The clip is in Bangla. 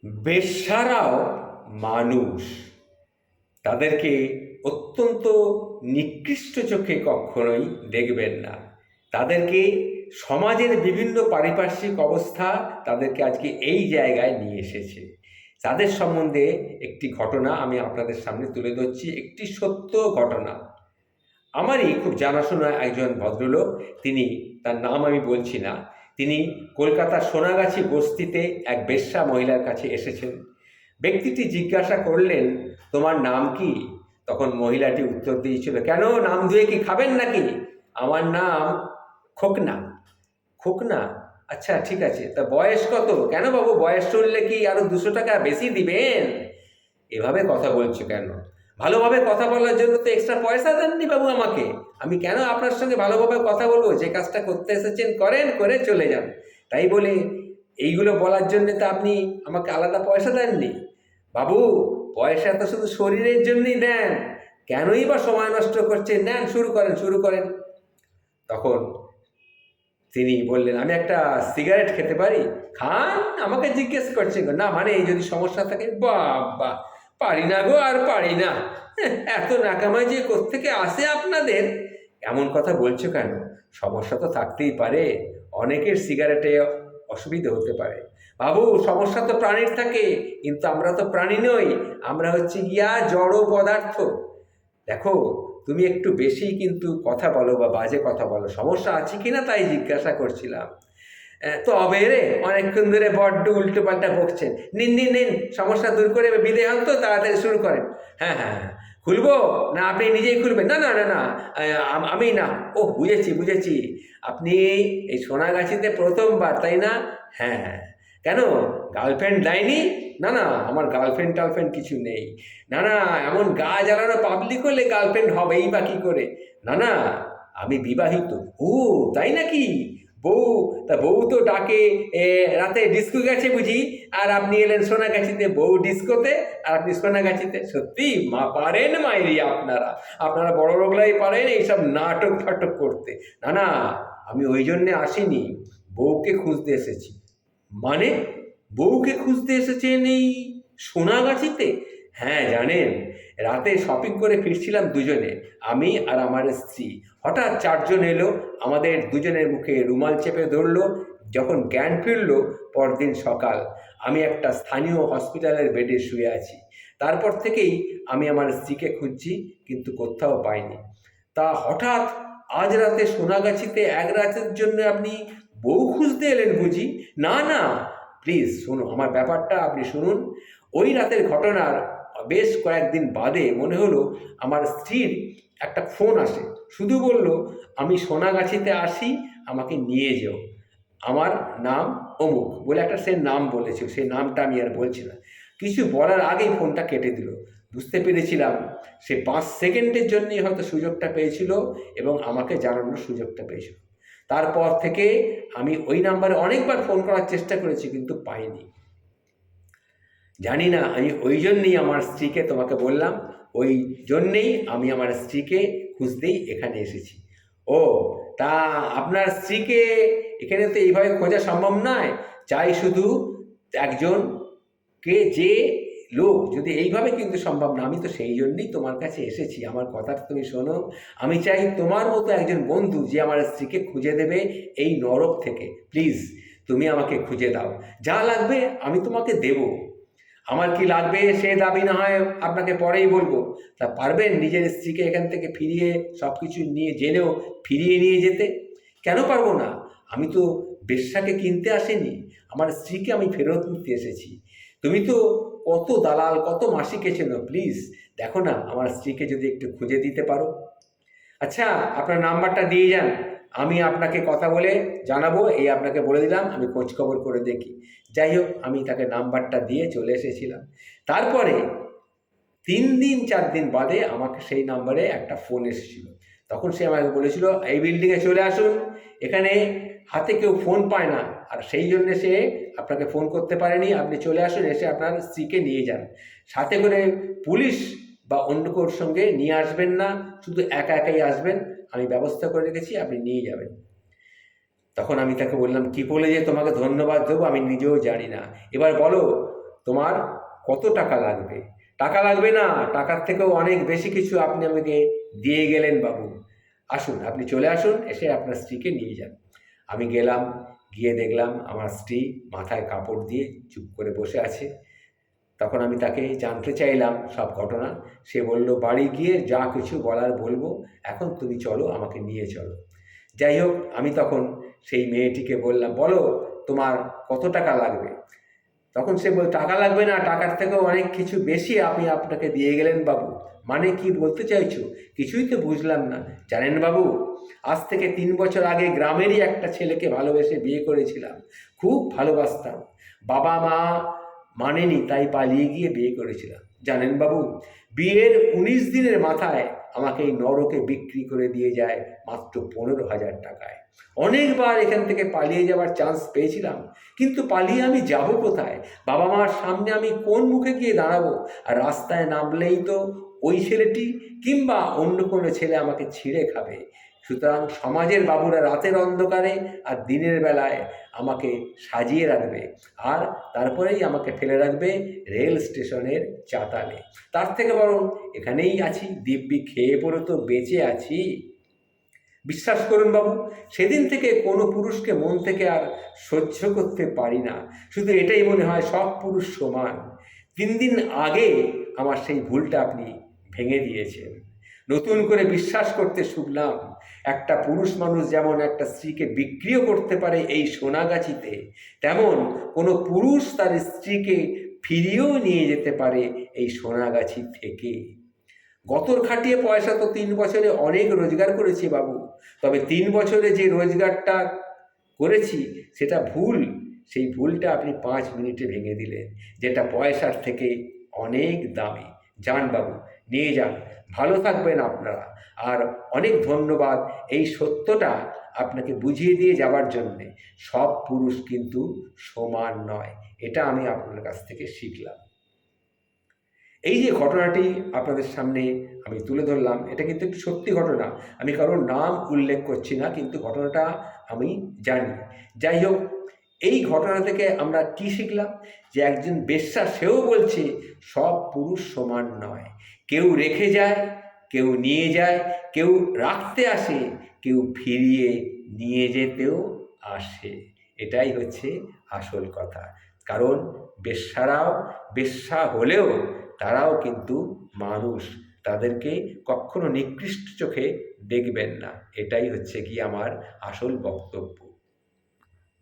বেশ্যারাও মানুষ, তাদেরকে অত্যন্ত নিকৃষ্ট চোখে কখনোই দেখবেন না। তাদেরকে সমাজের বিভিন্ন পারিপার্শ্বিক অবস্থা তাদেরকে আজকে এই জায়গায় নিয়ে এসেছে। তাদের সম্বন্ধে একটি ঘটনা আমি আপনাদের সামনে তুলে ধরছি, একটি সত্য ঘটনা। আমারই খুব জানাশোনা একজন ভদ্রলোক, তার নাম আমি বলছি না, তিনি কলকাতার সোনাগাছি বস্তিতে এক বেশ্যা মহিলার কাছে এসেছেন। ব্যক্তিটি জিজ্ঞাসা করলেন, তোমার নাম কি? তখন মহিলাটি উত্তর দিয়েছিল, কেন, নাম ধুয়ে কি খাবেন নাকি? আমার নাম খোকনা। খোকনা? আচ্ছা, ঠিক আছে, তা বয়স কত? কেন বাবু, বয়স শুনলে কি আরো 200 টাকা বেশি দিবেন? এভাবে কথা বলছো কেন? ভালোভাবে কথা বলার জন্য তো এক্সট্রা পয়সা দেননি বাবু আমাকে। আমি কেন আপনার সঙ্গে ভালোভাবে কথা বলবো? যে কাজটা করতে এসেছেন করেন, করে চলে যান। তাই বলে এইগুলো বলার জন্য তো আপনি আমাকে আলাদা পয়সা দেননি বাবু। পয়সা তো শুধু শরীরের জন্যই দেন, কেনই বা সময় নষ্ট করছেন? নেন, শুরু করেন, শুরু করেন। তখন তিনি বললেন, আমি একটা সিগারেট খেতে পারি? খান, আমাকে জিজ্ঞেস করছেন? না মানে এই যদি সমস্যা থাকে? বাবা, পারি না গো, আর পারি না। এত নাকামাই যে কোত্থেকে আসে আপনাদের? এমন কথা বলছো কেন? সমস্যা তো থাকতেই পারে, অনেকের সিগারেটে অসুবিধা হতে পারে। বাবু, সমস্যা তো প্রাণীর থাকে, কিন্তু আমরা তো প্রাণী নই, আমরা হচ্ছে গিয়া জড় পদার্থ। দেখো, তুমি একটু বেশি কিন্তু কথা বলো বা বাজে কথা বলো। সমস্যা আছে কিনা তাই জিজ্ঞাসা করছিলাম। তবে রে, অনেকক্ষণ ধরে বড্ড উল্টো পাল্টা বকছেন। নিন নিন নিন, সমস্যা দূর করে বিদে হন তো, তাড়াতাড়ি শুরু করেন। হ্যাঁ হ্যাঁ হ্যাঁ, খুলবো না আপনি নিজেই খুলবেন? না না না না, আমি না। ও, বুঝেছি বুঝেছি, আপনি এই সোনাগাছিতে প্রথমবার, তাই না? হ্যাঁ হ্যাঁ। কেন, গার্লফ্রেন্ড দেয়নি? না না, আমার গার্লফ্রেন্ড টার্লফ্রেন্ড কিছু নেই। না না, এমন গা জ্বালানো পাবলিক হলে গার্লফ্রেন্ড হবেই বা কী করে? না না, আমি বিবাহিত। ও, তাই নাকি? বউ, তা বউ তো ডাকে রাতে ডিস্কো গেছে বুঝি, আর আপনি এলেন সোনাগাছিতে বউ ডিস্কোতে, আর আপনি সোনাগাছিতে? সত্যি মা পারেন মাইরি আপনারা, আপনারা বড় লোকলাই পারেন এইসব নাটক ফাটক করতে। না না, আমি ওই জন্যে আসিনি, বউকে খুঁজতে এসেছি। মানে, বউকে খুঁজতে এসেছেন এই সোনাগাছিতে? হ্যাঁ, জানেন, রাতে শপিং করে ফিরছিলাম দুজনে, আমি আর আমার স্ত্রী। হঠাৎ 4 জন এলো, আমাদের দুজনের মুখে রুমাল চেপে ধরলো। যখন জ্ঞান ফিরল পরদিন সকাল, আমি একটা স্থানীয় হসপিটালের বেডে শুয়ে আছি। তারপর থেকেই আমি আমার স্ত্রীকে খুঁজছি, কিন্তু কোথাও পাইনি। তা হঠাৎ আজ রাতে সোনাগাছিতে এক রাতের জন্য আপনি বউ খুঁজতে এলেন বুঝি? না না, প্লিজ শুনুন, আমার ব্যাপারটা আপনি শুনুন। ওই রাতের ঘটনার বেশ কয়েকদিন বাদে মনে হলো আমার স্ত্রীর একটা ফোন আসে। শুধু বলল, আমি সোনাগাছিতে আসি, আমাকে নিয়ে যেও, আমার নাম অমুক বলে একটা সে নাম বলেছিল, সেই নামটা আমি আর বলছি না। কিছু বলার আগেই ফোনটা কেটে দিল। বুঝতে পেরেছিলাম সে 5 সেকেন্ডের জন্যই হয়তো সুযোগটা পেয়েছিল এবং আমাকে জানানোর সুযোগটা পেয়েছিল। তারপর থেকে আমি ওই নাম্বারে অনেকবার ফোন করার চেষ্টা করেছি, কিন্তু পাইনি। জানি না, আমি ওই জন্যেই আমার স্ত্রীকে তোমাকে বললাম, ওই জন্যেই আমি আমার স্ত্রীকে খুঁজতেই এখানে এসেছি। ও, তা আপনার স্ত্রীকে এখানে তো এইভাবে খোঁজা সম্ভব নয়। চাই শুধু একজনকে, যে লোক, যদি এইভাবে কিন্তু সম্ভব না। আমি তো সেই জন্যই তোমার কাছে এসেছি, আমার কথাটা তুমি শোনো। আমি চাই তোমার মতো একজন বন্ধু যে আমার স্ত্রীকে খুঁজে দেবে এই নরক থেকে। প্লিজ, তুমি আমাকে খুঁজে দাও, যা লাগবে আমি তোমাকে দেবো। আমার কি লাগবে সে দাবি না হয় আপনাকে পরেই বলবো। তা পারবেন নিজের স্ত্রীকে এখান থেকে ফিরিয়ে, সব কিছু নিয়ে জেনেও ফিরিয়ে নিয়ে যেতে? কেন পারবো না? আমি তো বেশ্যাকে কিনতে আসিনি, আমার স্ত্রীকে আমি ফেরত নিতে এসেছি। তুমি তো কত দালাল, কত মাসিকে চেনো, প্লিজ দেখো না, আমার স্ত্রীকে যদি একটু খুঁজে দিতে পারো। আচ্ছা, আপনার নাম্বারটা দিয়ে যান, আমি আপনাকে কথা বলে জানাবো, এই আপনাকে বলে দিলাম, আমি খোঁজখবর করে দেখি। যাই হোক, আমি তাকে নাম্বারটা দিয়ে চলে এসেছিলাম। তারপরে 3 দিন 4 দিন বাদে আমাকে সেই নাম্বারে একটা ফোন এসেছিল। তখন সে আমাকে বলেছিল, এই বিল্ডিংয়ে চলে আসুন, এখানে হাতে কেউ ফোন পায় না, আর সেই জন্যে সে আপনাকে ফোন করতে পারেনি। আপনি চলে আসুন, এসে আপনার স্ত্রীকে নিয়ে যান। সাথে করে পুলিশ বা অন্য কারোর সঙ্গে নিয়ে আসবেন না, শুধু একা একাই আসবেন, আমি ব্যবস্থা করে রেখেছি, আপনি নিয়ে যাবেন। তখন আমি তাকে বললাম, কী বলে যে তোমাকে ধন্যবাদ দেবো আমি নিজেও জানি না। এবার বলো, তোমার কত টাকা লাগবে? টাকা লাগবে না, টাকার থেকেও অনেক বেশি কিছু আপনি আমাকে দিয়ে গেলেন বাবু। আসুন, আপনি চলে আসুন, এসে আপনার স্ত্রীকে নিয়ে যান। আমি গেলাম, গিয়ে দেখলাম আমার স্ত্রী মাথায় কাপড় দিয়ে চুপ করে বসে আছে। তখন আমি তাকে জানতে চাইলাম সব ঘটনা। সে বলল, বাড়ি গিয়ে যা কিছু বলার বলবো, এখন তুমি চলো, আমাকে নিয়ে চলো। যাই হোক, আমি তখন সেই মেয়েটিকে বললাম, বলো তোমার কত টাকা লাগবে? তখন সে বল, টাকা লাগবে না, টাকার থেকেও অনেক কিছু বেশি আপনি আপনাকে দিয়ে গেলেন বাবু। মানে কি বলতে চাইছো? কিছুই তো বুঝলাম না। জানেন বাবু, আজ থেকে 3 বছর আগে গ্রামেরই একটা ছেলেকে ভালোবেসে বিয়ে করেছিলাম। খুব ভালোবাসতাম। বাবা মা মানেনি, তাই পালিয়ে গিয়ে বিয়ে করেছিলাম। জানেন বাবু, বিয়ের 19 দিনের মাথায় আমাকে এই নরকে বিক্রি করে দিয়ে যায় মাত্র 15,000 টাকায়। অনেকবার এখান থেকে পালিয়ে যাওয়ার চান্স পেয়েছিলাম, কিন্তু পালিয়ে আমি যাব কোথায়? বাবা মার সামনে আমি কোন মুখে গিয়ে দাঁড়াবো? আর রাস্তায় নামলেই তো ওই ছেলেটি কিংবা অন্য কোনো ছেলে আমাকে ছিঁড়ে খাবে। সুতরাং সমাজের বাবুরা রাতের অন্ধকারে আর দিনের বেলায় আমাকে সাজিয়ে রাখবে, আর তারপরেই আমাকে ফেলে রাখবে রেল স্টেশনের চাতালে। তার থেকে বরং এখানেই আছি, দিব্যি খেয়ে পড়ে তো বেঁচে আছি। বিশ্বাস করুন বাবু, সেদিন থেকে কোনো পুরুষকে মন থেকে আর সহ্য করতে পারি না। শুধু এটাই মনে হয় সব পুরুষ সমান। 3 দিন আগে আমার সেই ভুলটা আপনি ভেঙে দিয়েছেন। নতুন করে বিশ্বাস করতে শুনলাম, একটা পুরুষ মানুষ যেমন একটা স্ত্রীকে বিক্রিও করতে পারে এই সোনাগাছিতে, তেমন কোনো পুরুষ তার স্ত্রীকে ফিরিয়েও নিয়ে যেতে পারে এই সোনাগাছি থেকে। গতর খাটিয়ে পয়সা তো 3 বছরে অনেক রোজগার করেছি বাবু, তবে 3 বছরে যে রোজগারটা করেছি সেটা ভুল। সেই ভুলটা আপনি 5 মিনিটে ভেঙে দিলেন, যেটা পয়সার থেকে অনেক দামি। যান বাবু, নিয়ে যান, ভালো থাকবেন আপনারা। আর অনেক ধন্যবাদ এই সত্যটা আপনাকে বুঝিয়ে দিয়ে যাবার জন্যে। সব পুরুষ কিন্তু সমান নয়, এটা আমি আপনার কাছ থেকে শিখলাম। এই যে ঘটনাটি আপনাদের সামনে আমি তুলে ধরলাম, এটা কিন্তু একটি সত্যি ঘটনা। আমি কারোর নাম উল্লেখ করছি না, কিন্তু ঘটনাটা আমি জানি। যাই হোক, এই ঘটনা থেকে আমরা কি শিখলাম? যে একজন বেশ্যা সেও বলছে সব পুরুষ সমান নয়। কেউ রেখে যায়, কেউ নিয়ে যায়, কেউ রাখতে আসে, কেউ ফিরিয়ে নিয়ে যেতেও আসে। এটাই হচ্ছে আসল কথা। কারণ বেশ্যারাও, বেশ্যা হলেও তারাও কিন্তু মানুষ। তাদেরকে কখনো নিকৃষ্ট চোখে দেখবেন না। এটাই হচ্ছে কি আমার আসল বক্তব্য।